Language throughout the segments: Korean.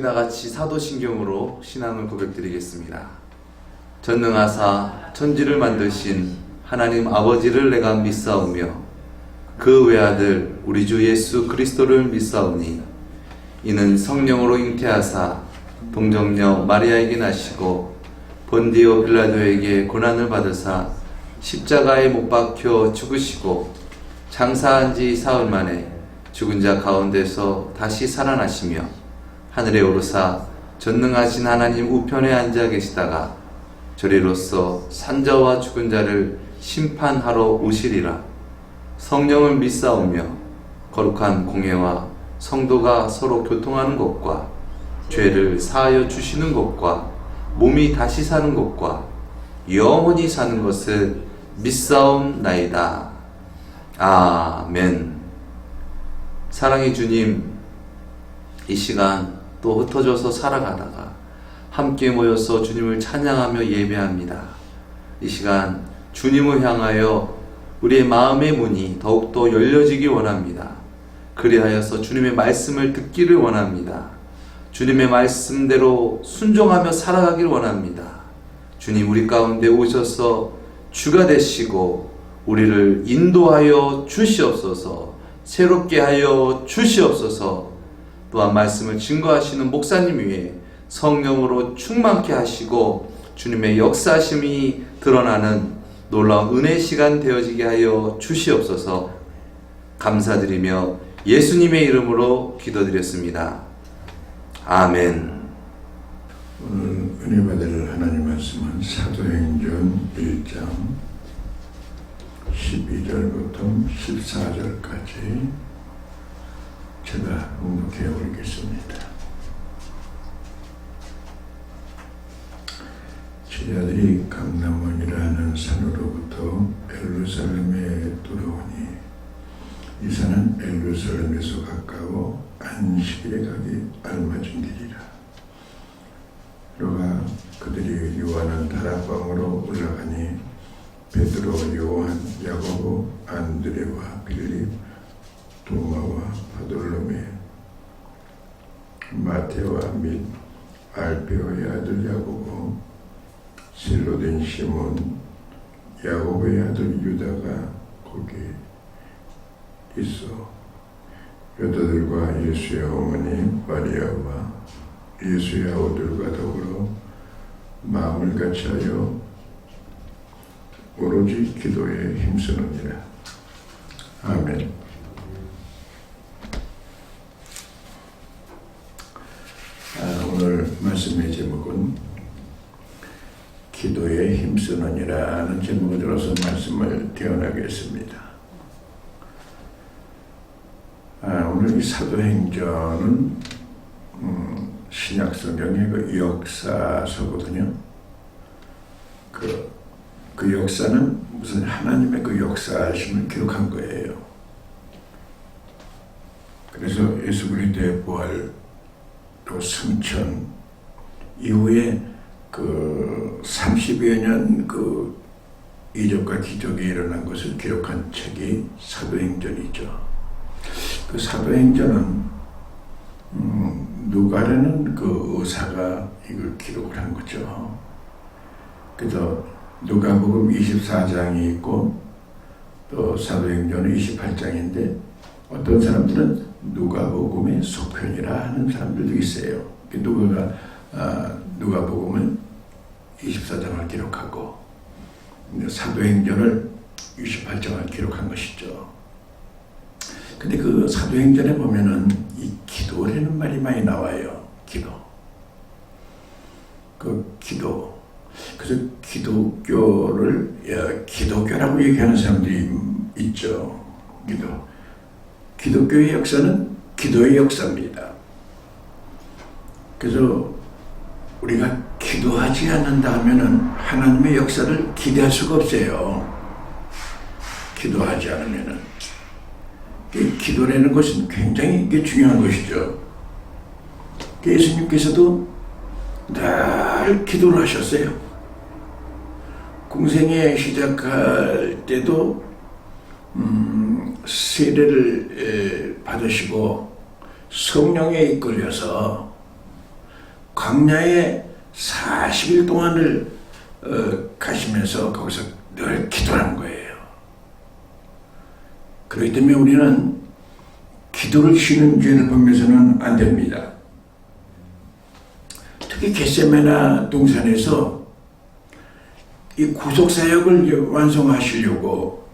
다 같이 사도신경으로 신앙을 고백드리겠습니다. 전능하사 천지를 만드신 하나님 아버지를 내가 믿사오며 그 외아들 우리 주 예수 그리스도를 믿사오니 이는 성령으로 잉태하사 동정녀 마리아에게 나시고 본디오 빌라도에게 고난을 받으사 십자가에 못 박혀 죽으시고 장사한 지 사흘 만에 죽은 자 가운데서 다시 살아나시며 하늘에 오르사 전능하신 하나님 우편에 앉아 계시다가 저리로서 산자와 죽은 자를 심판하러 오시리라. 성령을 믿사오며 거룩한 공회와 성도가 서로 교통하는 것과 죄를 사하여 주시는 것과 몸이 다시 사는 것과 영원히 사는 것을 믿사옵나이다. 아멘. 사랑의 주님, 이 시간 또 흩어져서 살아가다가 함께 모여서 주님을 찬양하며 예배합니다. 이 시간 주님을 향하여 우리의 마음의 문이 더욱더 열려지기 원합니다. 그리하여서 주님의 말씀을 듣기를 원합니다. 주님의 말씀대로 순종하며 살아가길 원합니다. 주님 우리 가운데 오셔서 주가 되시고 우리를 인도하여 주시옵소서. 새롭게 하여 주시옵소서. 또한 말씀을 증거하시는 목사님 위에 성령으로 충만케 하시고 주님의 역사심이 드러나는 놀라운 은혜 시간 되어지게 하여 주시옵소서. 감사드리며 예수님의 이름으로 기도드렸습니다. 아멘. 오늘 은혜 받을 하나님 말씀은 사도행전 1장 12절부터 14절까지 제가 묵묵해 올리겠습니다. 제자들이 감람원이라 하는 산으로부터 예루살렘에 돌아오니 이 산은 예루살렘에서 가까워 안식일에 가기 알맞은 길이라. 그러가 그들이 요한은 다락방으로 올라가니 베드로, 요한, 야고보, 안드레와 빌립, 도마와 바돌로메, 마테와 및 알페오의 아들 야고보, 실로된 시몬, 야고보의 아들 유다가 거기 있어 여자들과 예수의 어머니 마리아와 예수의 아우들과 더불어 마음을 같이하여 오로지 기도에 힘쓰느니라. 아멘. 오늘 말씀의 제목은 기도에 힘쓰느니라는 제목을 들어서 말씀을 대언하겠습니다. 오늘 이 사도행전은 신약성경의 그 역사서거든요. 그 역사는 무슨 하나님의 그 역사심을 기록한 거예요. 그래서 예수 그리스도의 부활 또 승천 이후에 그 30여 년 그 이적과 기적이 일어난 것을 기록한 책이 사도행전이죠. 그 사도행전은 누가라는 그 의사가 이걸 기록을 한 거죠. 그래서 누가복음 24장이 있고 또 사도행전은 28장인데 어떤 사람들은 누가복음의 속편이라 하는 사람들도 있어요. 누가복음은 24장을 기록하고 사도행전을 28장을 기록한 것이죠. 근데 그 사도행전에 보면은 이 기도라는 말이 많이 나와요. 기도. 그 기도. 그래서 기독교라고 얘기하는 사람들이 있죠. 기독교의 역사는 기도의 역사입니다. 그래서 우리가 기도하지 않는다 하면은 하나님의 역사를 기대할 수가 없어요. 기도하지 않으면은. 기도라는 것은 굉장히 중요한 것이죠. 예수님께서도 늘 기도를 하셨어요. 공생애 시작할 때도 세례를 받으시고 성령에 이끌려서 광야에 40일 동안을 가시면서 거기서 늘 기도하는 거예요. 그렇기 때문에 우리는 기도를 쉬는 죄를 범해서는 안 됩니다. 특히 겟세마네 동산에서 이 구속사역을 완성하시려고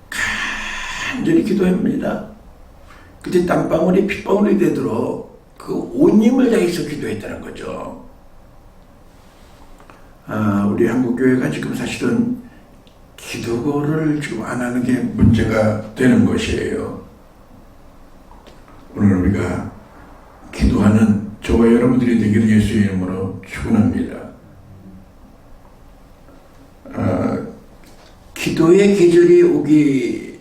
간절히 기도합니다. 그때 땀방울이 핏방울이 되도록 그 온 힘을 다해서 기도했다는 거죠. 우리 한국교회가 지금 사실은 기도를 지금 안 하는 게 문제가 되는 것이에요. 오늘 우리가 기도하는 저와 여러분들이 되기를 예수의 이름으로 축원합니다. 기도의 계절이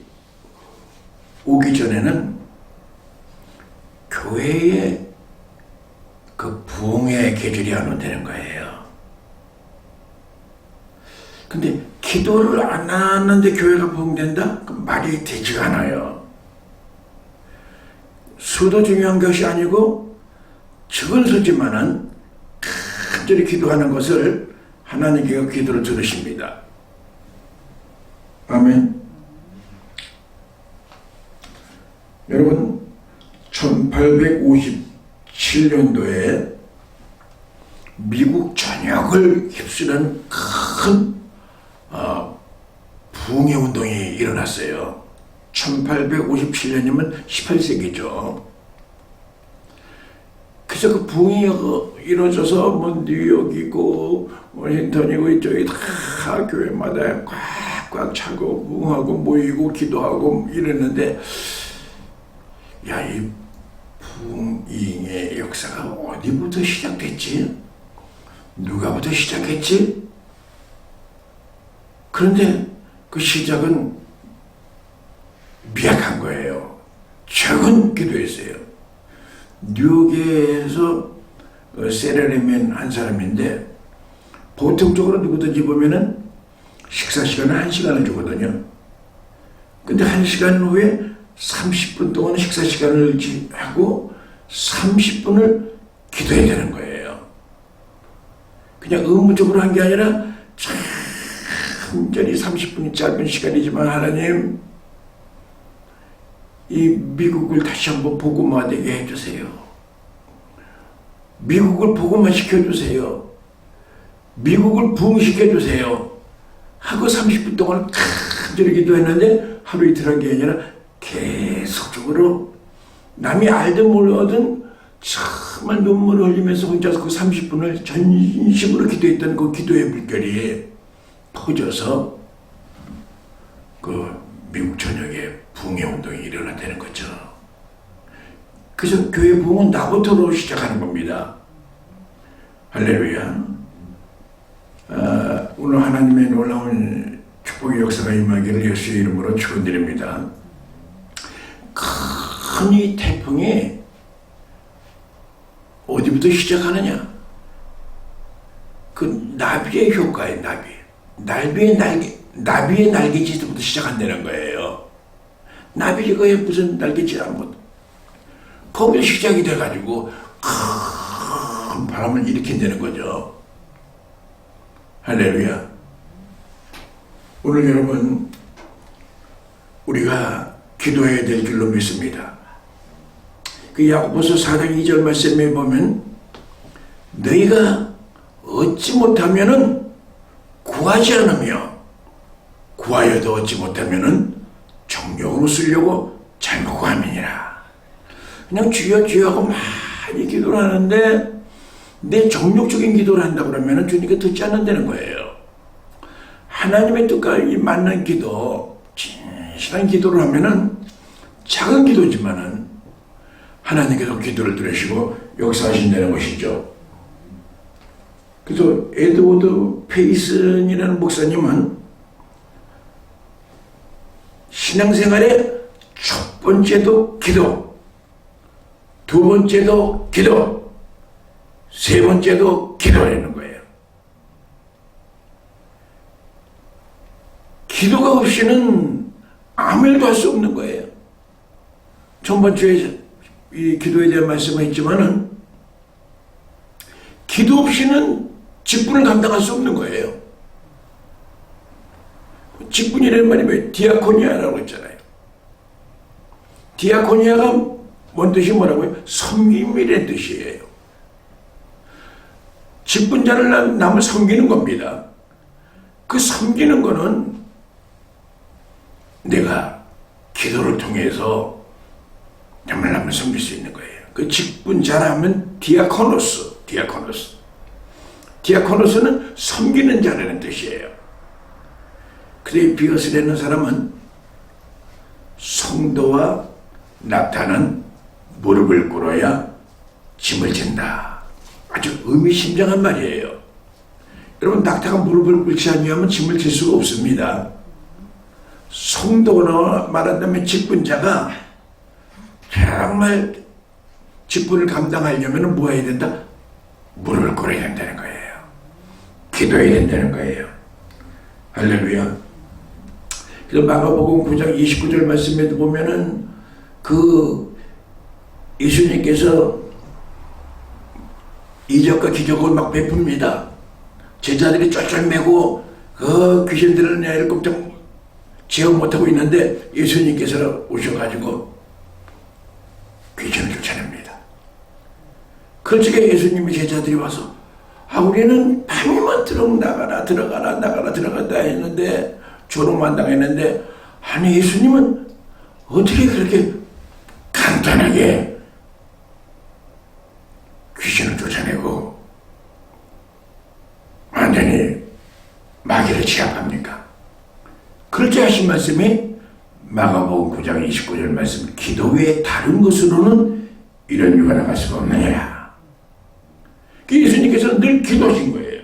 오기 전에는 교회의 그 부흥의 계절이 안 온다는 거예요. 근데 기도를 안 하는데 교회가 부흥된다? 그 말이 되지가 않아요. 수도 중요한 것이 아니고 적은 수지만은 간절히 기도하는 것을 하나님께서 기도를 들으십니다. 아멘. 여러분 1857년도에 미국 전역을 휩쓰는 큰 부흥의 운동이 일어났어요. 1857년이면 18세기죠. 그래서 그 부흥이 이루어져서 뭐 뉴욕이고 워싱턴이고 이쪽이 다 교회마다 꽉꽉 차고 부흥하고 모이고 기도하고 이랬는데, 야, 이 부흥의 역사가 어디부터 시작됐지? 누가부터 시작했지? 그런데 그 시작은 미약한 거예요. 적은 기도였어요. 뉴욕에서 세레르멘 한 사람인데, 보통적으로 누구든지 보면은 식사 시간을 1시간을 주거든요. 근데 1시간 후에 30분 동안 식사 시간을 하고 30분을 기도해야 되는 거예요. 그냥 의무적으로 한 게 아니라 참전히 30분이 짧은 시간이지만 하나님, 이 미국을 다시 한번 복음화되게 해주세요. 미국을 복음화 시켜주세요. 미국을 부흥시켜주세요. 하고 30분 동안 간절히 기도했는데 하루 이틀 한 게 아니라 계속적으로 남이 알든 모르든 정말 눈물을 흘리면서 혼자서 그 30분을 전심으로 기도했던 그 기도의 물결이 퍼져서 그 미국 전역에 부흥의 운동이 일어났다는 거죠. 그래서 교회 부흥은 나부터로 시작하는 겁니다. 할렐루야. 오늘 하나님의 놀라운 축복의 역사가 임하기를 예수의 이름으로 축원드립니다. 큰 이 태풍이 어디부터 시작하느냐? 그 나비의 효과예요. 나비의 날개짓부터 시작한다는 거예요. 나비가 무슨 날개짓 아무것도. 거기서 시작이 돼가지고 큰 바람을 일으킨다는 거죠. 할렐루야. 오늘 여러분, 우리가 기도해야 될 줄로 믿습니다. 그 야고보서 4장 2절 말씀에 보면, 너희가 얻지 못하면은 구하지 않으며 구하여도 얻지 못하면은 정욕으로 쓰려고 잘못 구함이니라. 그냥 주여 주여 하고 많이 기도를 하는데 내 정욕적인 기도를 한다 그러면은 주님께 듣지 않는다는 거예요. 하나님의 뜻과 맞는 기도, 진실한 기도를 하면은 작은 기도지만은 하나님께서 기도를 들으시고 역사하신다는 것이죠. 그래서 에드워드 페이슨이라는 목사님은 신앙생활의 첫 번째도 기도, 두 번째도 기도, 세 번째도 기도라는 거예요. 기도가 없이는 아무 일도 할 수 없는 거예요. 전번 주에 이 기도에 대한 말씀을 했지만은 기도 없이는 직분을 감당할 수 없는 거예요. 직분이라는 말이 뭐예요? 디아코니아라고 했잖아요. 디아코니아가 뭔 뜻이 뭐라고요? 섬김이라는 뜻이에요. 직분자를 남을 섬기는 겁니다. 그 섬기는 거는 내가 기도를 통해서 정말 남을 섬길 수 있는 거예요. 그 직분자라 하면 디아코노스는 섬기는 자라는 뜻이에요. 그래 비어스라는 사람은 성도와 낙타는 무릎을 꿇어야 짐을 진다. 아주 의미심장한 말이에요. 여러분, 낙타가 무릎을 꿇지 아니하면 짐을 질 수가 없습니다. 성도로 말한다면 직분자가 정말 직분을 감당하려면 뭐 해야 된다? 무릎을 꿇어야 된다는 거예요. 기도해야 된다는 거예요. 할렐루야. 그래서 마가복음 9장 29절 말씀에도 보면은 예수님께서 이적과 기적을 막 베풉니다. 제자들이 쫄쫄매고 귀신들은 일곱 장 제어 못하고 있는데 예수님께서 오셔가지고 귀신을 쫓아냅니다. 그 적에 예수님의 제자들이 와서 우리는 밤이면 들어간다 했는데 조롱만 당했는데 아니 예수님은 어떻게 그렇게 간단하게 귀신을 쫓아내고 완전히 마귀를 제압합니까? 그렇게 하신 말씀이 마가복음 9장 29절 말씀, 기도 외에 다른 것으로는 이런 유가 나갈 수가 없느냐. 예수님께서는 늘 기도하신 거예요.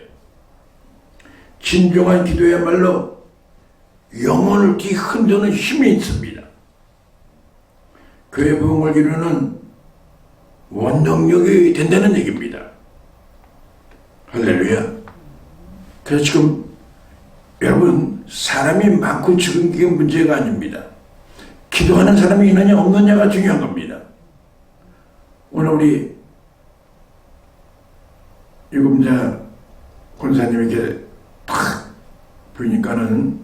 진정한 기도야말로 영혼을 뒤흔드는 힘이 있습니다. 교회 부흥을 이루는 원동력이 된다는 얘기입니다. 할렐루야. 그래서 지금 여러분, 사람이 많고 적은 게 문제가 아닙니다. 기도하는 사람이 있느냐 없느냐가 중요한 겁니다. 오늘 우리 유금자 권사님에게 탁 보니까는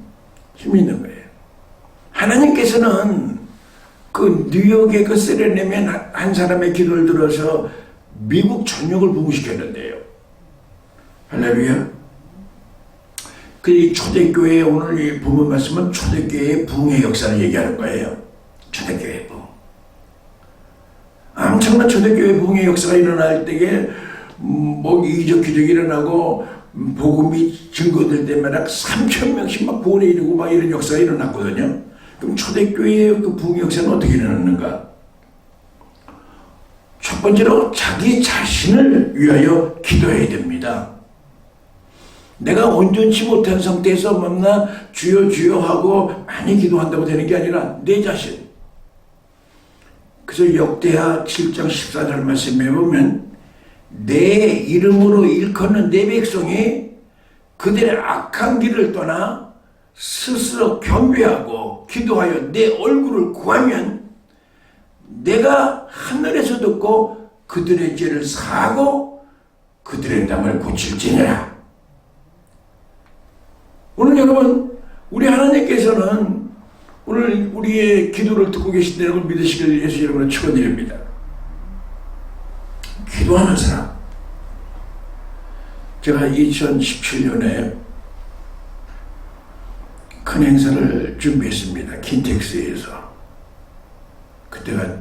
힘이 있는 거예요. 하나님께서는 그 뉴욕의 그 세레네멘 한 사람의 기도를 들어서 미국 전역을 부흥시켰는데요. 할렐루야. 그 초대교회 오늘 이 부분 말씀은 초대교회의 부흥의 역사를 얘기하는 거예요. 초대교회 부흥. 엄청난 초대교회 부흥의 역사가 일어날 때에 이적 기적이 일어나고 복음이 증거될 때마다 3,000명씩 막 구원에 이르고 막 이런 역사가 일어났거든요. 그럼 초대교회의 그 부흥의 역사는 어떻게 일어났는가? 첫 번째로 자기 자신을 위하여 기도해야 됩니다. 내가 온전치 못한 상태에서 만나 주여 주여 하고 많이 기도한다고 되는 게 아니라 내 자신. 그래서 역대하 7장 14절 말씀에 보면 내 이름으로 일컫는 내 백성이 그들의 악한 길을 떠나 스스로 경배하고 기도하여 내 얼굴을 구하면 내가 하늘에서 듣고 그들의 죄를 사하고 그들의 땅을 고칠지니라. 오늘 여러분, 우리 하나님께서는 오늘 우리의 기도를 듣고 계신다는 걸 믿으시길 위해서 여러분을 축원드립니다. 기도하는 사람. 제가 2017년에 큰 행사를 준비했습니다. 킨텍스에서. 그때가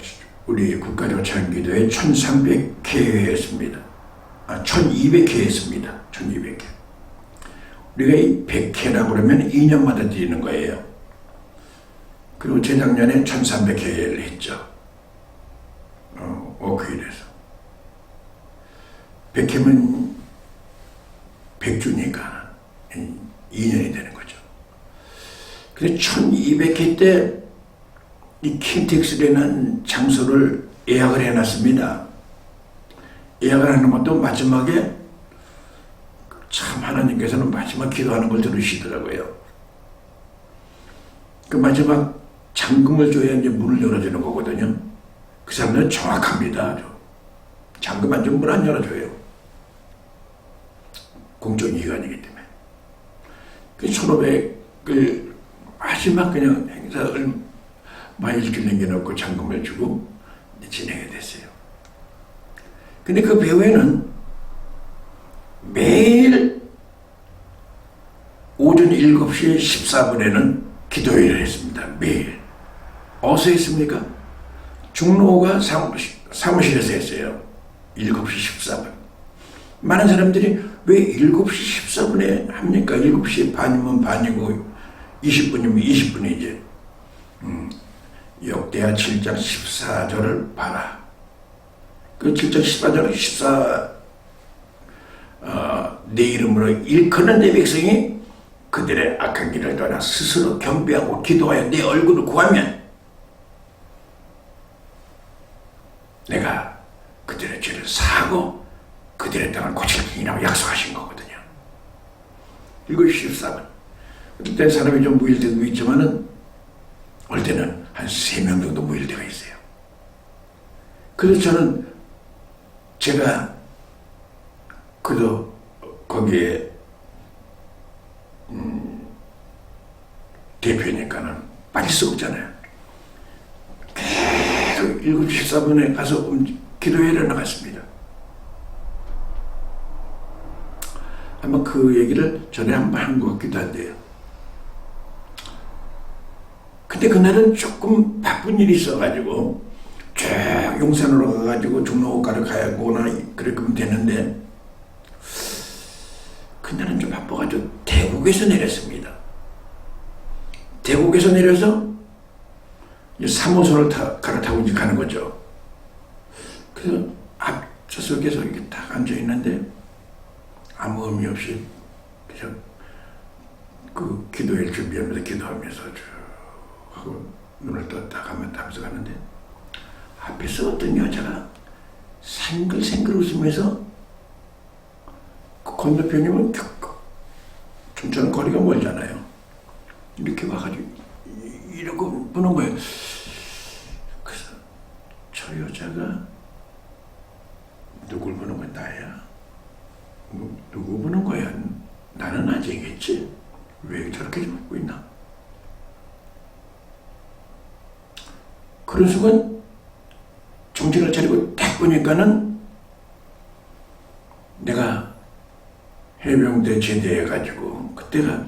우리 국가조찬기도회 1300회 했습니다. 1200회 했습니다. 1200회. 우리가 이 100회라고 그러면 2년마다 드리는 거예요. 그리고 재작년에 1300회를 했죠. 워크힐에서. 100회면 100주니까 2년이 되는 거죠. 그래서 1200회 때 이 킨텍스라는 장소를 예약을 해놨습니다. 예약을 하는 것도 마지막에 참 하나님께서는 마지막 기도하는 걸 들으시더라고요. 그 마지막 잠금을 줘야 이제 문을 열어주는 거거든요. 그 사람들은 정확합니다. 아주. 잠금 안 주면 문 안 열어줘요. 공적기관이기 때문에. 그 1500을 마지막 그냥 행사를 많이 일주일 남겨놓고 잔금을 주고 진행이 됐어요. 근데 그 배후에는 매일 오전 7시 14분에는 기도회를 했습니다. 매일. 어디서 했습니까? 중로가 사무실에서 했어요. 7시 14분. 많은 사람들이 왜 7시 14분에 합니까? 7시 반이면 반이고 20분이면 20분이지. 역대하 7장 14절을 봐라. 그 7장 14절을 내 이름으로 일컫는 내 백성이 그들의 악한 길을 떠나 스스로 경배하고 기도하여 내 얼굴을 구하면 내가 그들의 죄를 사하고 그들의 땅을 고칠 테니라고 약속하신 거거든요. 7시 14분. 그때 사람이 좀 모일 때도 있지만은 올 때는 한 3명 정도 모일 때가 있어요. 그래서 저는 제가 그도 거기에 대표니까는 빠질 수 없잖아요. 계속 7시 14분에 가서 기도회를 나갔습니다. 아마 그 얘기를 전에 한번 한 것 같기도 한데요. 근데 그날은 조금 바쁜 일이 있어가지고 쭉 용산으로 가가지고 종로가를 가야거나 그러면 되는데 그날은 좀 바빠가지고 대국에서 내렸습니다. 대국에서 내려서 3호선을 갈아타고 이제 가는 거죠. 그래서 앞좌석에서 이렇게 딱 앉아있는데 아무 의미 없이 그냥 그 기도회를 준비하면서 기도하면서 쭉 하고 눈을 떴다 가면 하면서 가는데 앞에서 어떤 여자가 생글생글 웃으면서 그 건너편이면 좀 거리가 멀잖아요. 이렇게 와가지고 이러고 보는 거예요. 그래서 저 여자가 누굴 보는 거야? 나야? 누구 보는 거야? 나는 아니겠지? 왜 저렇게 보고 있나? 그런 순간 정신을 차리고 딱 보니까는 내가 해병대 제대해가지고 그때가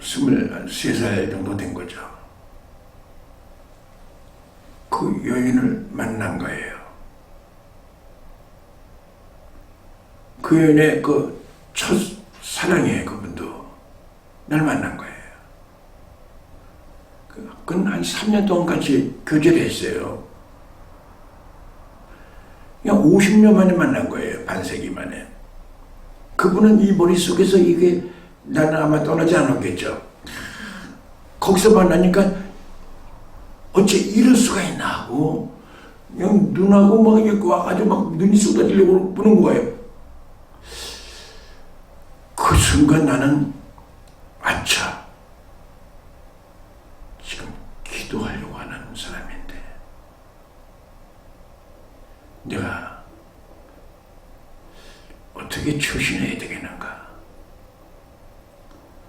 23살 정도 된 거죠. 그 여인을 만난 거예요. 그 여인의 그 첫 사랑이에요. 그분도 날 만난 거예요. 그건 한 3년 동안 같이 교제를 했어요. 그냥 50년 만에 만난 거예요. 반세기 만에. 그분은 이 머릿속에서 이게 나는 아마 떠나지 않았겠죠. 거기서 만나니까 어째 이럴 수가 있나 하고 그냥 눈하고 막 이렇게 와가지고 막 눈이 쏟아지려고 보는 거예요. 그 순간 나는 아차, 지금 기도하려고 하는 사람인데 내가 어떻게 처신해야 되겠는가.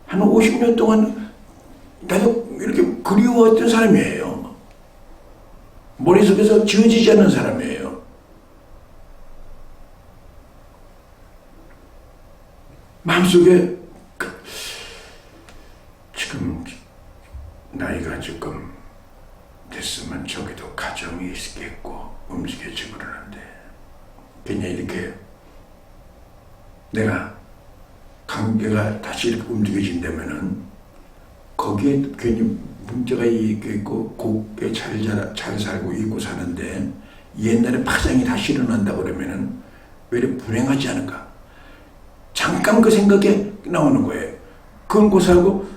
한 50년 동안 나도 이렇게 그리워했던 사람이에요. 머릿속에서 지워지지 않는 사람이에요. 마음속에 지금 나이가 조금 됐으면 저기도 가정이 있겠고 움직여지고 그러는데 그냥 이렇게 내가 관계가 다시 이렇게 움직여진다면은 거기에 괜히 문제가 있고 곱게 잘 살고 있고 사는데 옛날에 파장이 다시 일어난다 그러면은 왜 이렇게 불행하지 않을까? 잠깐 그 생각에 나오는 거예요. 그건 고사하고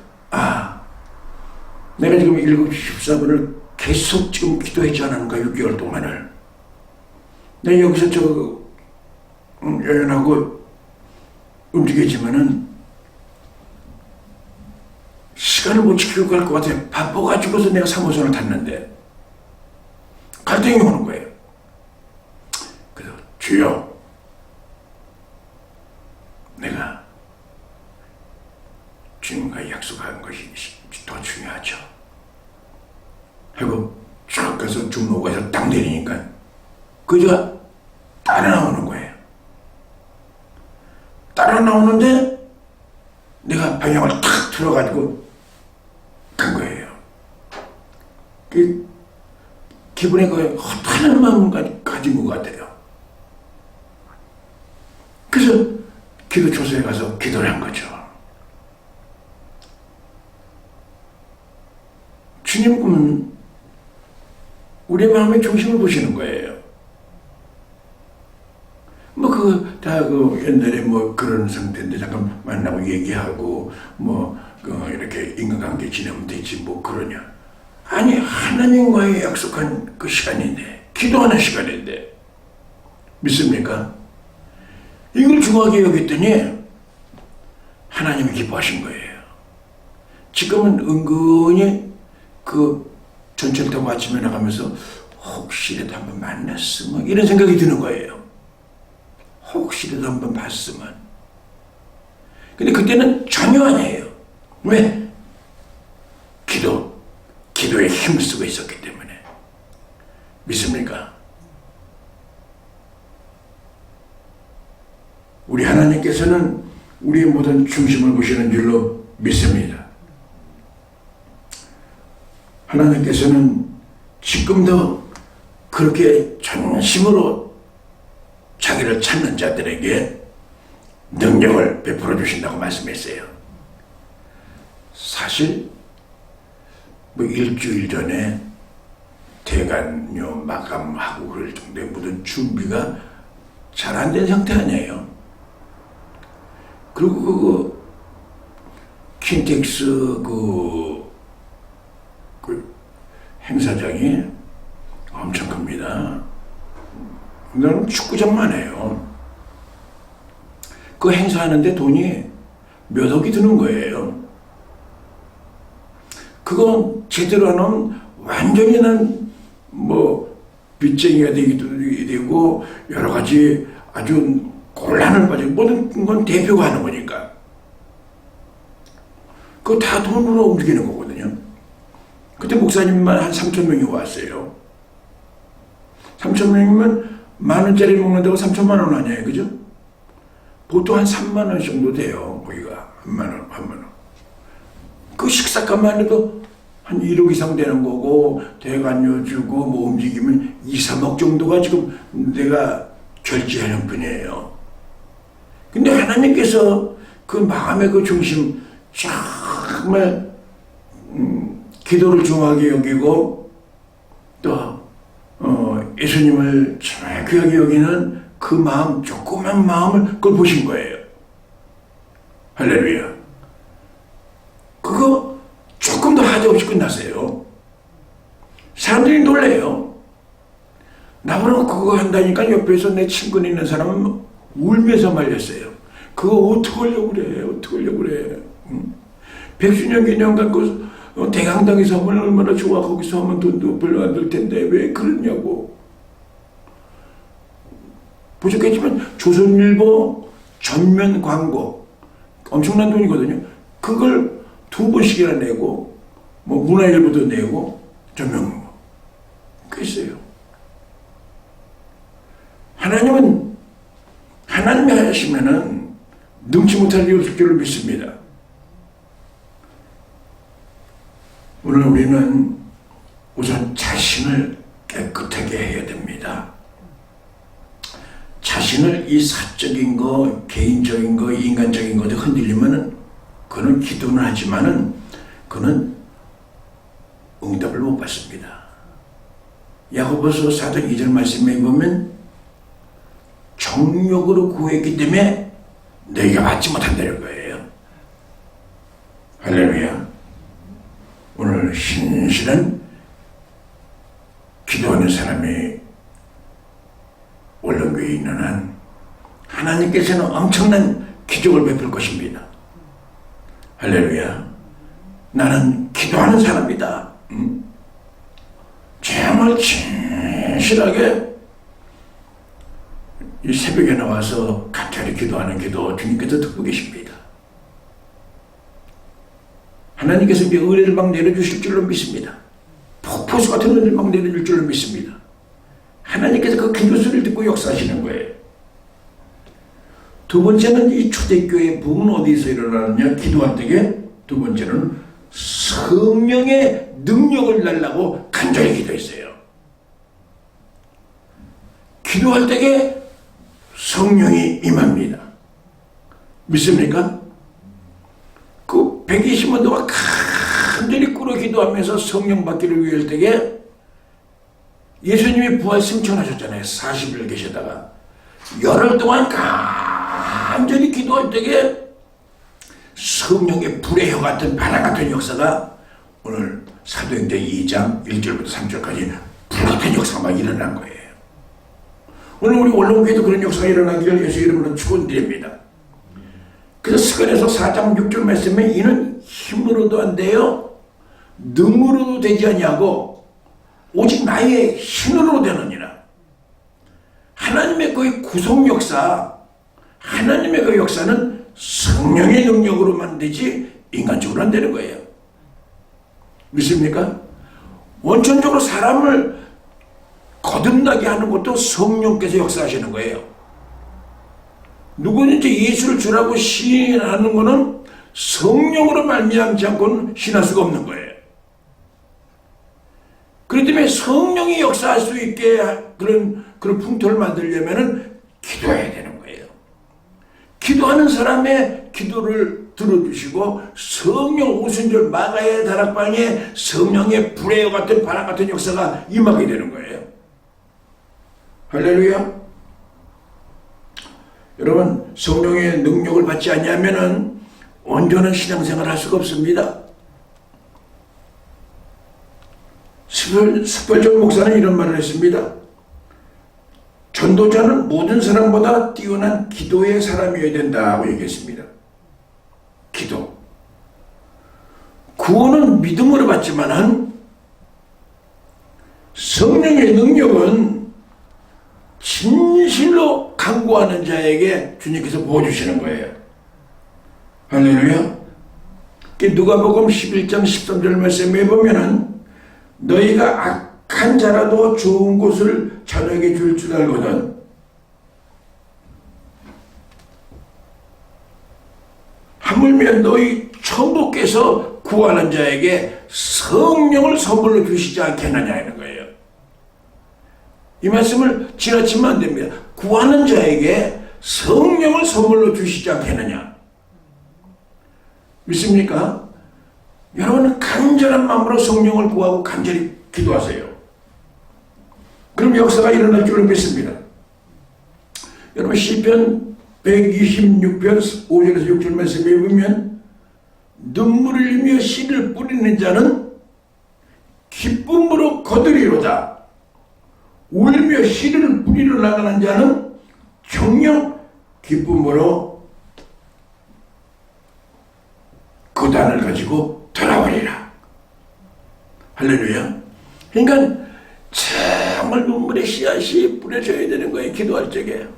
내가 지금 7시 14분을 계속 지금 기도했지 않았는가 6개월 동안을. 내가 여기서 저 여연하고 움직이지만은 시간을 못 지키고 갈 것 같아요. 바빠가지고서 내가 3호선을 탔는데 갈등이 오는 거예요. 그래서 주여 약속한 것이 더 중요하죠. 하고 쫙 가서 중로가서 딱 내리니까 그저가 따라 나오는 거예요. 따라 나오는데 내가 방향을 탁 틀어가지고 간 거예요. 기분에 그 허탈한 마음을 가진 것 같아요. 그래서 기도 초소에 가서 기도를 한 거죠. 주님은 우리 마음의 중심을 보시는 거예요. 다 옛날에 그런 상태인데 잠깐 만나고 얘기하고 이렇게 인간관계 지내면 되지 그러냐. 아니, 하나님과의 약속한 그 시간인데, 기도하는 시간인데, 믿습니까? 이걸 중요하게 여겼더니, 하나님이 기뻐하신 거예요. 지금은 은근히 전철 타고 아침에 나가면서, 혹시라도 한번 만났으면, 이런 생각이 드는 거예요. 혹시라도 한번 봤으면. 근데 그때는 전혀 아니에요. 왜? 기도에 힘을 쓰고 있었기 때문에. 믿습니까? 우리 하나님께서는 우리의 모든 중심을 보시는 줄로 믿습니다. 하나님께서는 지금도 그렇게 전심으로 자기를 찾는 자들에게 능력을 베풀어 주신다고 말씀했어요. 사실 일주일 전에 대관료 마감하고 그럴 정도의 모든 준비가 잘 안 된 상태 아니에요. 그리고 킨텍스 행사장이 엄청 큽니다. 나는 축구장만 해요. 그 행사하는데 돈이 몇 억이 드는 거예요. 그건 제대로 하면 완전히 빚쟁이가 되기도 되고 여러 가지 아주 곤란을 빠지고 모든 건 대표가 하는 거니까. 그거 다 돈으로 움직이는 거거든요. 그때 목사님만 한 3,000명이 왔어요. 3,000명이면 10,000원짜리 먹는다고 3,000만 원 아니에요, 그죠? 보통 한 3만 원 정도 돼요, 거기가. 1만 원. 그 식사값만 해도 한 1억 이상 되는 거고, 대관료 주고, 움직이면 2, 3억 정도가 지금 내가 결제하는 분이에요. 근데 하나님께서 그 마음의 그 중심, 정말, 기도를 중요하게 여기고, 또, 예수님을 정말 귀하게 여기는 그 마음, 조그만 마음을 그걸 보신 거예요. 할렐루야. 그거 조금도 하지 없이 끝났어요. 사람들이 놀래요. 나보고 그거 한다니까 옆에서 내 친구 있는 사람은 울면서 말렸어요. 그거 어떻게 하려고 그래. 백주년 기념관 대강당에서 하면 얼마나 좋아. 거기서 하면 돈도 별로 안 들 텐데 왜 그러냐고. 보셨겠지만 조선일보 전면 광고 엄청난 돈이거든요. 그걸 2번씩이나 내고 문화일보도 내고 전면 광고. 그랬어요. 하나님이 하시면은 능치 못할 일이 없을 줄을 믿습니다. 오늘 우리는 우선 자신을 깨끗하게 해야 됩니다. 자신을 이 사적인 거, 개인적인 거, 인간적인 것에 흔들리면은 그는 기도는 하지만은 그는 응답을 못 받습니다. 야고보서 4장 2절 말씀에 보면 정욕으로 구했기 때문에 너희가 받지 못한다는 거예요. 할렐루야. 오늘 신실한 기도하는 사람이 원룸교회에 있는 한 하나님께서는 엄청난 기적을 베풀 것입니다. 할렐루야. 나는 기도하는 사람이다. 정말 진실하게 이 새벽에 나와서 갑자기 기도하는 기도 주님께서 듣고 계십니다. 하나님께서 이제 은혜를 막 내려주실 줄로 믿습니다. 폭포수 같은 은혜를 막 내려줄 줄로 믿습니다. 하나님께서 그 기도 소리를 듣고 역사하시는 거예요. 두 번째는 이 초대교회의 부흥은 어디서 일어나느냐? 기도할 때에 두 번째는 성령의 능력을 달라고 간절히 기도했어요. 기도할 때에 성령이 임합니다. 믿습니까? 그 120만 동안 간절히 꿇어 기도하면서 성령 받기를 위할 때에 예수님이 부활 승천하셨잖아요. 40일 계시다가 열흘 동안 간절히 기도할 때에 성령의 불의 혀 같은 바람 같은 역사가 오늘 사도행전 2장 1절부터 3절까지 불 같은 역사가 막 일어난 거예요. 오늘 우리 원로교회도 그런 역사가 일어나기를 예수 이름으로 축원드립니다. 그래서 스가랴서 4장 6절 말씀에 이는 힘으로도 안 돼요, 능으로도 되지 아니하고 오직 나의 힘으로 되느니라. 하나님의 그 구속 역사, 하나님의 그 역사는 성령의 능력으로만 되지 인간적으로 안 되는 거예요. 믿습니까? 원천적으로 사람을 거듭나게 하는 것도 성령께서 역사하시는 거예요. 누구든지 예수를 주라고 시인하는 것은 성령으로 말미암지 않고는 신할 수가 없는 거예요. 그렇기 때문에 성령이 역사할 수 있게 그런 풍토를 만들려면은 기도해야 되는 거예요. 기도하는 사람의 기도를 들어주시고 성령 오순절 마가의 다락방에 성령의 불의 여 같은 바람 같은 역사가 임하게 되는 거예요. 할렐루야. 여러분, 성령의 능력을 받지 않으면은 온전한 신앙생활을 할 수가 없습니다. 스펄전 목사는 이런 말을 했습니다. 전도자는 모든 사람보다 뛰어난 기도의 사람이어야 된다고 얘기했습니다. 기도. 구원은 믿음으로 받지만은 성령의 능력은 진실로 간구하는 자에게 주님께서 보여주시는 거예요. 할렐루야. 누가복음 11장 13절 말씀에 보면은 너희가 악한 자라도 좋은 곳을 자녀에게 줄 줄 알거든 하물며 너희 천부께서 구하는 자에게 성령을 선물로 주시지 않겠느냐 하는 거예요. 이 말씀을 지나치면 안 됩니다. 구하는 자에게 성령을 선물로 주시지 않겠느냐. 믿습니까? 여러분은 간절한 마음으로 성령을 구하고 간절히 기도하세요. 그럼 역사가 일어날 줄을 믿습니다. 여러분 시편 126편 5절에서 6절 말씀에 보면 눈물을 흘리며 씨를 뿌리는 자는 기쁨으로 거두리로다. 울며 씨를 뿌리러 나가는 자는 정녕 기쁨으로 고단을 가지고 돌아오리라. 할렐루야. 그러니까 정말 눈물의 씨앗이 뿌려져야 되는 거예요. 기도할 적에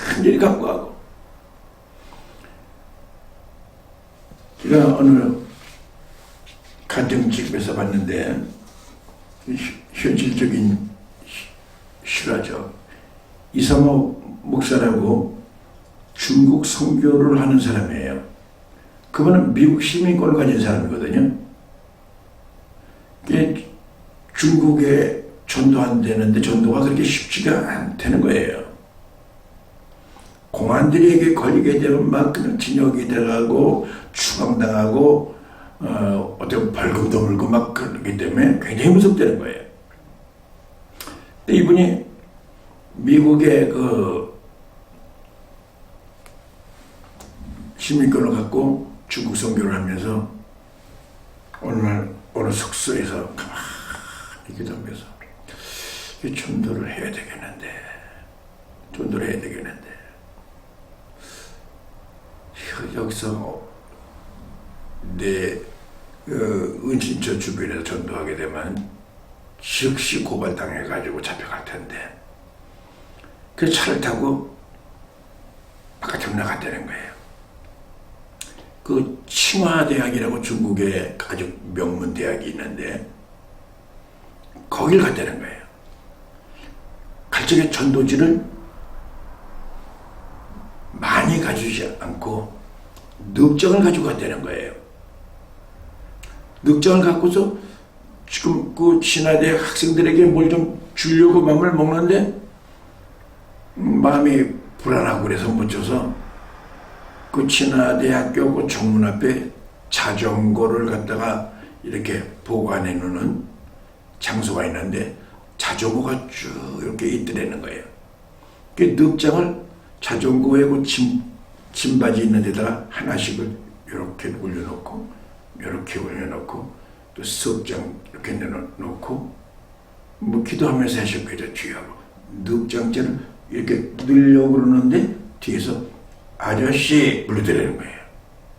간절히 간구하고. 제가 어느 가정집에서 봤는데 현실적인 실화죠. 이상호 목사라고 중국 선교를 하는 사람이에요. 그분은 미국 시민권을 가진 사람이거든요. 중국에 전도 안 되는데 전도가 그렇게 쉽지가 않다는 거예요. 공안들에게 걸리게 되면 막 그냥 징역이 들어가고 추방당하고 어떤 벌금도 물고 막 그러기 때문에 굉장히 무섭다는 거예요. 근데 이분이 미국의 그 시민권을 갖고 중국 선교를 하면서 어느 숙소에서 가만히 기도하면서 전도를 해야 되겠는데 여기서 내 은신처 주변에서 전도하게 되면 즉시 고발당해가지고 잡혀갈 텐데 그래서 차를 타고 바깥으로 나갔다는 거예요. 그 칭화대학이라고 중국에 아주 명문 대학이 있는데 거길 갔다는 거예요. 갈 적에 전도지를 많이 가지지 않고 늑장을 가지고 갔다는 거예요. 늑장을 갖고서 지금 그 신화대 학생들에게 뭘 좀 주려고 마음을 먹는데 마음이 불안하고 그래서 못 줘서 그 친화대학교 그 정문 앞에 자전거를 갖다가 이렇게 보관해 놓는 장소가 있는데 자전거가 쭉 이렇게 있더라는 거예요. 그 늑장을 자전거에 그 짐바지 있는 데다가 하나씩을 이렇게 올려놓고 이렇게 올려놓고 또 석장 이렇게 내놓고 뭐 기도하면서 하셨겠죠. 뒤하고 늑장째를 이렇게 늘려고 그러는데 뒤에서 아저씨 불러드리는 거예요.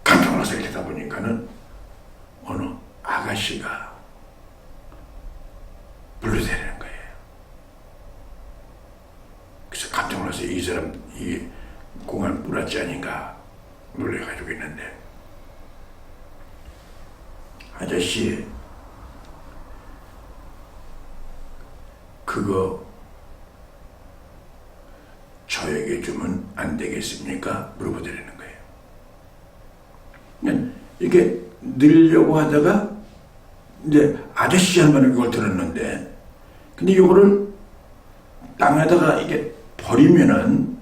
깜짝 놀라서 이렇게 다 보니까는 어느 아가씨가 불러드리는 거예요. 그래서 깜짝 놀라서 이 사람 이 공안 뿌라지 아닌가 놀래가지고 있는데 아저씨 그거 저에게 주면 안 되겠습니까? 물어보더라는 거예요. 그냥 이렇게 늘려고 하다가 이제 아저씨 할머니 그걸 들었는데 근데 이거를 땅에다가 이게 버리면은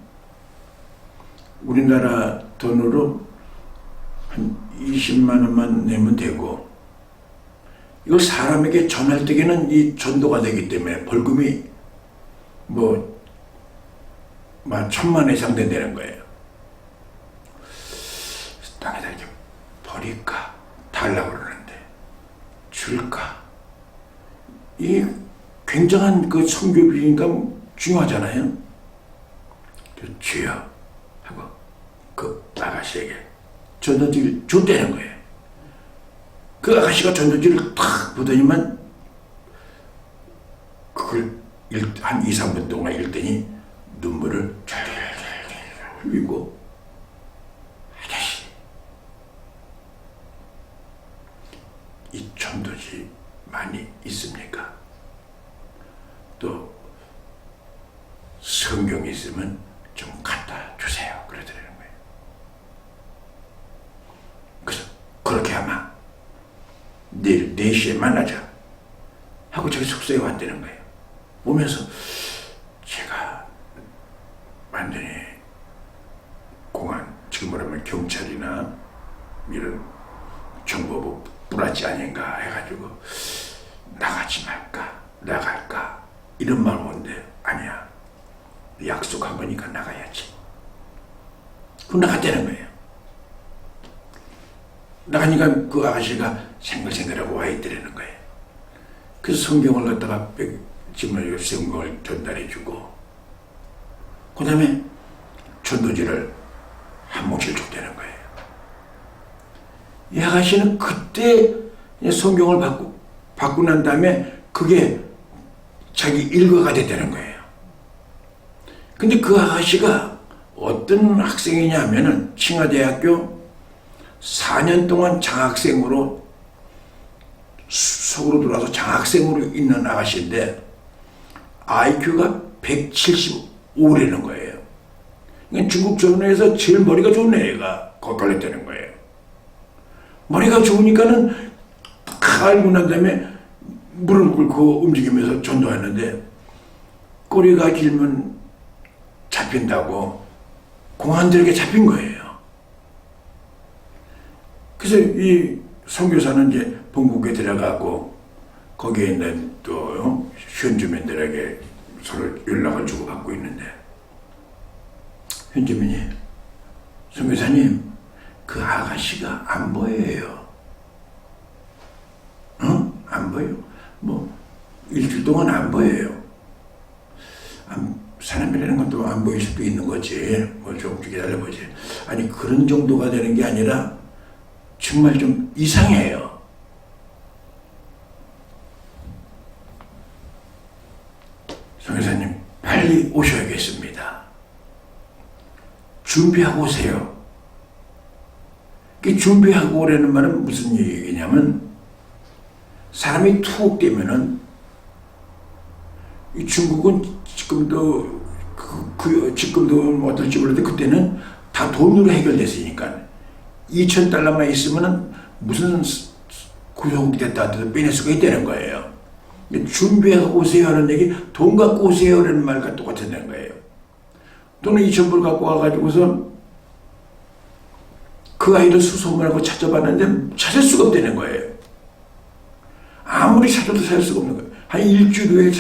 우리나라 돈으로 한 20만 원만 내면 되고 이걸 사람에게 전할 때에는 이 전도가 되기 때문에 벌금이 뭐 1,000만 이상 된다는 거예요. 땅에다 이렇게 버릴까? 달라고 그러는데 줄까? 이 굉장한 그 선교비니까 중요하잖아요. 주여 하고 그 아가씨에게 전도지를 줬다는 거예요. 그 아가씨가 전도지를 탁 보더니만 그걸 한 2, 3분 동안 읽더니 눈물을 잘 흘리고 아저씨 이 전도지 많이 있습니까? 또 성경 있으면 좀 갖다 주세요. 그러더라는 거예요. 그래서 그렇게 아마 내일 4시에 만나자 하고 저기 숙소에 왔다는 거예요. 오면서 제가 완전히 공안 지금 말하면 경찰이나 이런 정보부 뿌라지 아닌가 해가지고 나가지 말까 나갈까 이런 마음 오는데 아니야 약속한 거니까 나가야지. 그럼 나갔다는 거예요. 나가니까 그 아가씨가 생글생글하고 와 있더라는 거예요. 그래서 성경을 갖다가 지금 성경을 전달해주고 그 다음에 전도지를 한 몫을 줬다는 거예요. 이 아가씨는 그때 성경을 받고 난 다음에 그게 자기 일과가 됐다는 거예요. 근데 그 아가씨가 어떤 학생이냐 하면은 칭화대학교 4년 동안 장학생으로 속으로 들어와서 장학생으로 있는 아가씨인데 IQ가 175라는 거예요. 그러니까 중국 전후에서 제일 머리가 좋은 애가 거기 걸렸다는 거예요. 머리가 좋으니까는 다 알고 난 다음에 물을 끓고 움직이면서 전도하는데 꼬리가 길면 잡힌다고 공안들에게 잡힌 거예요. 그래서 이 선교사는 이제 본국에 들어가고 거기에 있는 또 현주민들에게 서로 연락을 주고받고 있는데 현주민이 선교사님 그 아가씨가 안 보여요. 안 보여? 뭐 일주일 동안 안 보여요. 사람이라는 것도 안 보일 수도 있는 거지. 뭐 조금 기다려보지. 아니 그런 정도가 되는 게 아니라 정말 좀 이상해요. 선교사님 빨리 오셔야겠습니다. 준비하고 오세요. 준비하고 오라는 말은 무슨 얘기냐면, 사람이 투옥되면은, 이 중국은 지금도 지금도 어떨지 모르는데 그때는 다 돈으로 해결됐으니까 2,000달러만 있으면은 무슨 구속이 됐다 하더라도 빼낼 수가 있다는 거예요. 준비하고 오세요 하는 얘기, 돈 갖고 오세요 라는 말과 똑같다는 거예요. 돈은 2,000불 갖고 와가지고서 그 아이를 수소문하고 찾아봤는데 찾을 수가 없다는 거예요. 아무리 찾아도 찾을 수가 없는 거예요. 한 일주일 후에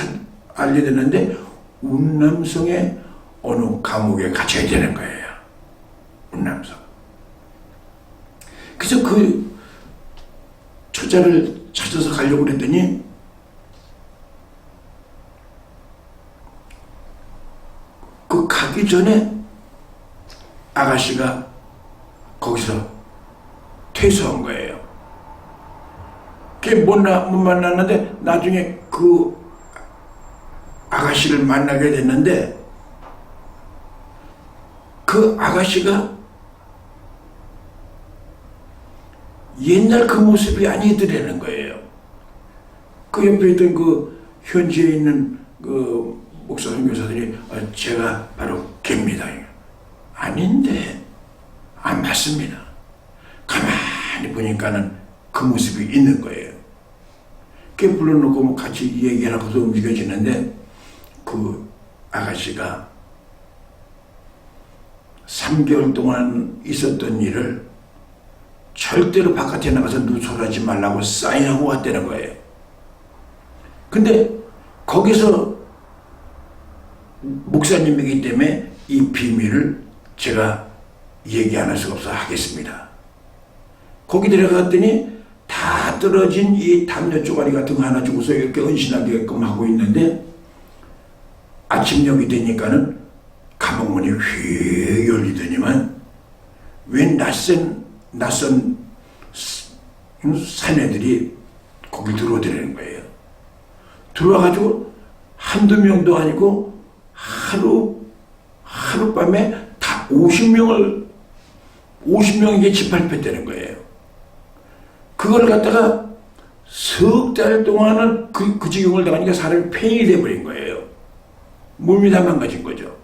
알게 됐는데 운남성의 어느 감옥에 갇혀야 되는 거예요. 운남성. 그래서 그 처자를 찾아서 가려고 그랬더니 그 가기 전에 아가씨가 거기서 퇴소한 거예요. 걔 못 만났는데 나중에 그 아가씨를 만나게 됐는데 그 아가씨가 옛날 그 모습이 아니더라는 거예요. 그 옆에 있던 그 현지에 있는 그 목사 선교사들이 제가 바로 걔입니다. 아닌데 안 맞습니다. 가만히 보니까는 그 모습이 있는 거예요. 걔 불러놓고 뭐 같이 얘기하고서 움직여지는데 그 아가씨가 3개월 동안 있었던 일을 절대로 바깥에 나가서 누설하지 말라고 사인하고 왔다는 거예요. 근데 거기서 목사님이기 때문에 이 비밀을 제가 얘기 안 할 수가 없어 하겠습니다. 거기 들어갔더니 다 떨어진 이 담요 쪼가리 같은 거 하나 주고서 이렇게 은신하게끔 하고 있는데 아침녘이 되니까는 감옥문이 휙 열리더니만 웬 낯선 사내들이 거기 들어오더라는 거예요. 들어와가지고 한두 명도 아니고 하룻밤에 다 50명에게 짓밟혔다는 거예요. 그걸 갖다가 석 달 동안은 그 지경을 당하니까 사람이 팽이 돼버린 거예요. 몸이 다 망가진 거죠.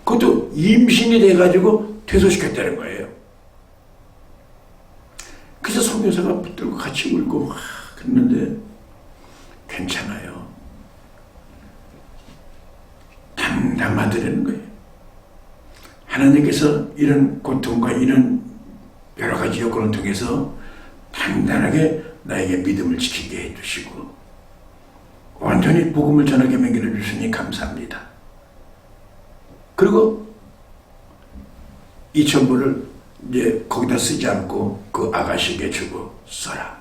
그것도 임신이 돼가지고 퇴소시켰다는 거예요. 그래서 선교사가 붙들고 같이 울고 그랬는데 괜찮아요. 담담하더라는 거예요. 하나님께서 이런 고통과 이런 여러 가지 여건을 통해서 단단하게 나에게 믿음을 지키게 해주시고 완전히 복음을 전하게 만들어 주시니 감사합니다. 그리고 2,000불을 이제 거기다 쓰지 않고 그 아가씨에게 주고 써라.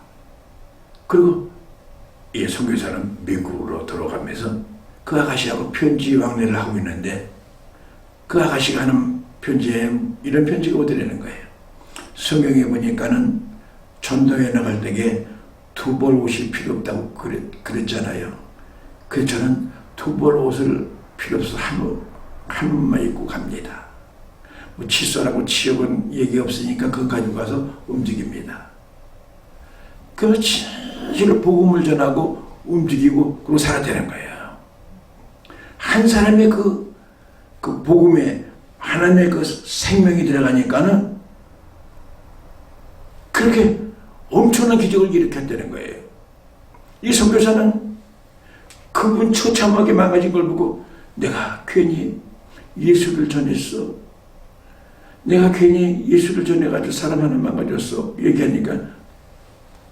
그리고 이 선교사는 미국으로 들어가면서 그 아가씨하고 편지 왕래를 하고 있는데 그 아가씨가 하는 편지에 이런 편지가 오더라는 거예요. 성경에 보니까는 전도에 나갈 때에 두 벌 옷이 필요 없다고 그랬잖아요. 그래서 저는 두 벌 옷을 필요 없어서 한 옷만 입고 갑니다. 뭐 칫솔하고 치역은 얘기 없으니까 그거 가지고 가서 움직입니다. 그래서 진실로 복음을 전하고 움직이고 그리고 살아되는 거예요. 한 사람의 그 복음에 하나님의 그 생명이 들어가니까는 그렇게 엄청난 기적을 일으켰다는 거예요. 이 선교사는 그분 처참하게 망가진 걸 보고 내가 괜히 예수를 전했어. 내가 괜히 예수를 전해가지고 사람 하나 망가졌어. 얘기하니까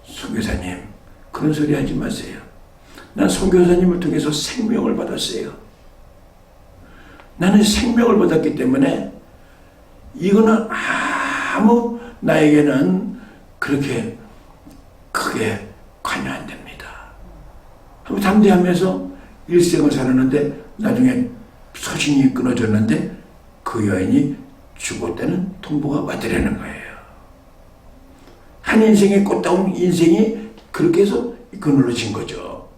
선교사님 그런 소리 하지 마세요. 난 선교사님을 통해서 생명을 받았어요. 나는 생명을 받았기 때문에 이거는 아무 나에게는 그렇게 크게 관여 안 됩니다. 한번 담대하면서 일생을 살았는데 나중에 소신이 끊어졌는데 그 여인이 죽었다는 통보가 왔더라는 거예요. 한 인생의 꽃다운 인생이 그렇게 해서 그늘어진 거죠.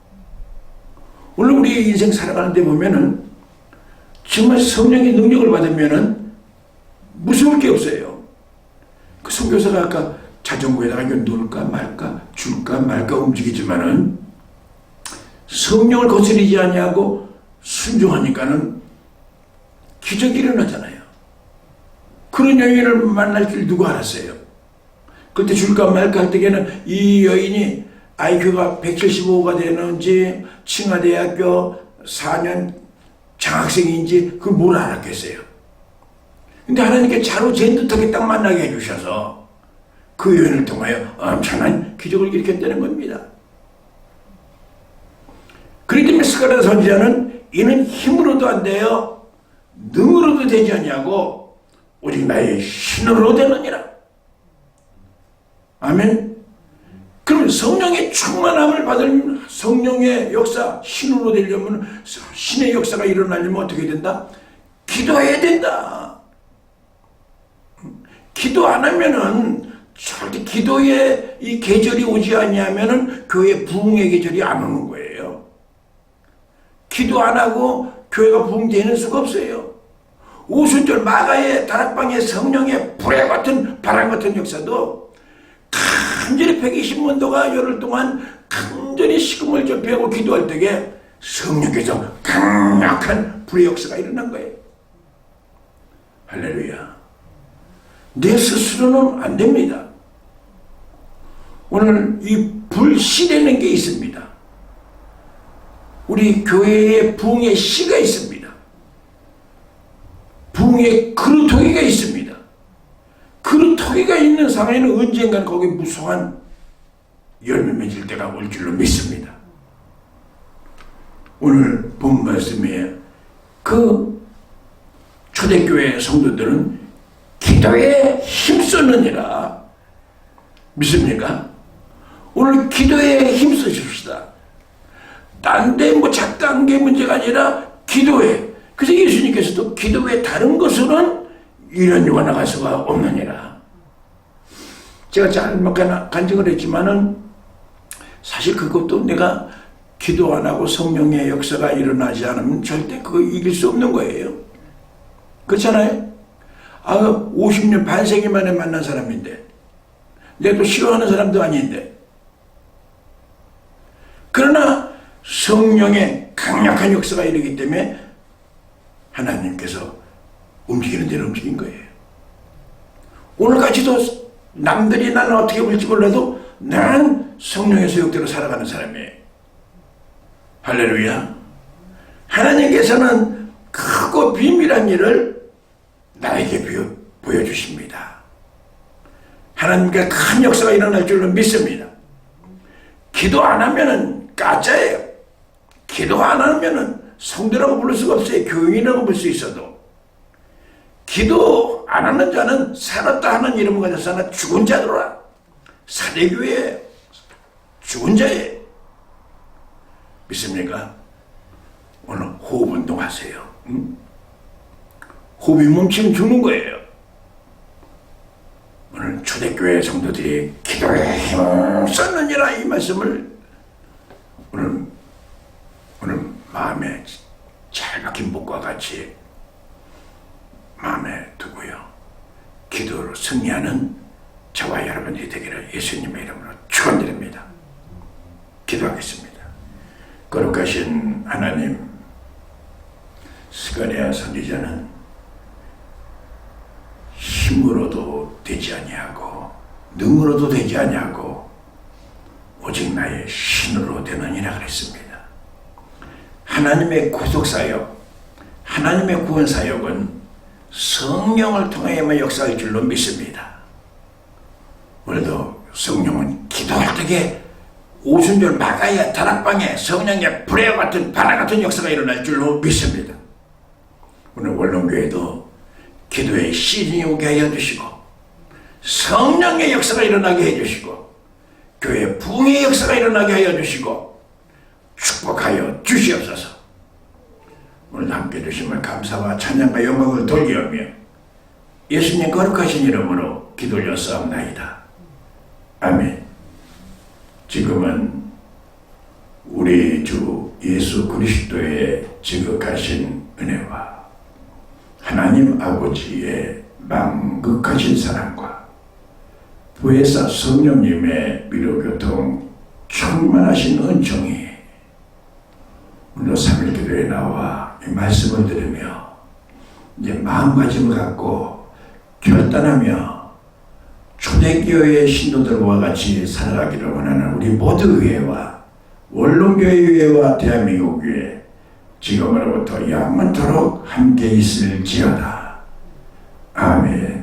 오늘 우리 인생 살아가는 데 보면은 정말 성령의 능력을 받으면은 무서울 게 없어요. 선교사가 아까 자전거에다가 이거 놓을까 말까 줄까 말까 움직이지만은 성령을 거스르지 아니하고 순종하니까는 기적이 일어나잖아요. 그런 여인을 만날 줄 누가 알았어요? 그때 줄까 말까 할 때에는 이 여인이 IQ가 175가 되는지 칭화대학교 4년 장학생인지 그걸 뭘 알았겠어요. 근데 하나님께 자로 잰 듯하게 딱 만나게 해주셔서 그 여인을 통하여 엄청난 기적을 일으켰다는 겁니다. 그렇기 때문에 스가랴 선지자는 이는 힘으로도 안 돼요, 능으로도 되지 않냐고 오직 나의 신으로 되느니라. 아멘. 그러면 성령의 충만함을 받은 성령의 역사, 신으로 되려면, 신의 역사가 일어나려면 어떻게 된다? 기도해야 된다. 기도 안 하면은 절대 기도의 이 계절이 오지 아니하면은 교회 부흥의 계절이 안 오는 거예요. 기도 안 하고 교회가 부흥되는 수가 없어요. 오순절 마가의 다락방의 성령의 불의 같은 바람 같은 역사도 간절히 120문도가 열흘 동안 간절히 식음을 접하고 기도할 때에 성령께서 강력한 불의 역사가 일어난 거예요. 할렐루야. 내 스스로는 안 됩니다. 오늘 이 불씨라는 게 있습니다. 우리 교회에 부흥의 씨가 있습니다. 부흥의 그루터기가 있습니다. 그루터기가 있는 상황에는 언젠간 거기 무성한 열매 맺을 때가 올 줄로 믿습니다. 오늘 본 말씀에 그 초대교회 성도들은 기도에 힘쓰느니라. 믿습니까? 오늘 기도에 힘쓰십시다. 딴 데 뭐 작다는 게 문제가 아니라 기도에. 그래서 예수님께서도 기도에 다른 것으로는 이런 유가 나갈 수가 없느니라. 제가 잘못 간증을 했지만은 사실 그것도 내가 기도 안 하고 성령의 역사가 일어나지 않으면 절대 그거 이길 수 없는 거예요. 그렇잖아요? 50년 반세기 만에 만난 사람인데 내가 싫어하는 사람도 아닌데, 그러나 성령의 강력한 역사가 이르기 때문에 하나님께서 움직이는 대로 움직인 거예요. 오늘까지도 남들이 나는 어떻게 볼지 몰라도 난 성령의 소욕대로 살아가는 사람이에요. 할렐루야. 하나님께서는 크고 비밀한 일을 나에게 보여주십니다. 하나님께 큰 역사가 일어날 줄로 믿습니다. 기도 안 하면은 가짜예요. 기도 안 하면은 성도라고 부를 수가 없어요. 교인이라고 볼 수 있어도. 기도 안 하는 자는 살았다 하는 이름을 가져서 하나 죽은 자들아. 사대교회예요. 죽은 자예요. 믿습니까? 오늘 호흡 운동하세요. 응? 호흡이 멈추면 죽는 거예요. 오늘 초대교회 성도들이 기도에 힘을 썼느니라 이 말씀을 오늘 마음에 잘 박힌 목과 같이 마음에 두고요. 기도로 승리하는 저와 여러분이 되기를 예수님의 이름으로 축원드립니다. 기도하겠습니다. 거룩하신 하나님, 스가랴 선지자는 힘으로도 되지 아니하고 능으로도 되지 아니하고 오직 나의 신으로 되느니라 그랬습니다. 하나님의 구속사역, 하나님의 구원사역은 성령을 통해야만 역사할 줄로 믿습니다. 오늘도 성령은 기도할 때에 오순절 마가야 다락방에 성령의 불의 같은 바람 같은 역사가 일어날 줄로 믿습니다. 오늘 원룸교회도 기도의 시즌이 오게 하여 주시고 성령의 역사가 일어나게 해주시고 교회 부흥의 역사가 일어나게 하여 주시고 축복하여 주시옵소서. 오늘 함께 주심을 감사와 찬양과 영광을 돌리오며 예수님 거룩하신 이름으로 기도 올렸사옵나이다. 아멘. 지금은 우리 주 예수 그리스도의 지극하신 은혜와 하나님 아버지의 만극하신 사랑과 부회사 성령님의 위로교통 충만하신 은총이 오늘 3일 기도에 나와 이 말씀을 들으며 이제 마음가짐을 갖고 결단하며 초대교회의 신도들과 같이 살아가기를 원하는 우리 모두 교회와 원룸교회 교회와 대한민국 교회 지금으로부터 영원토록 함께 있을지어다. 아멘.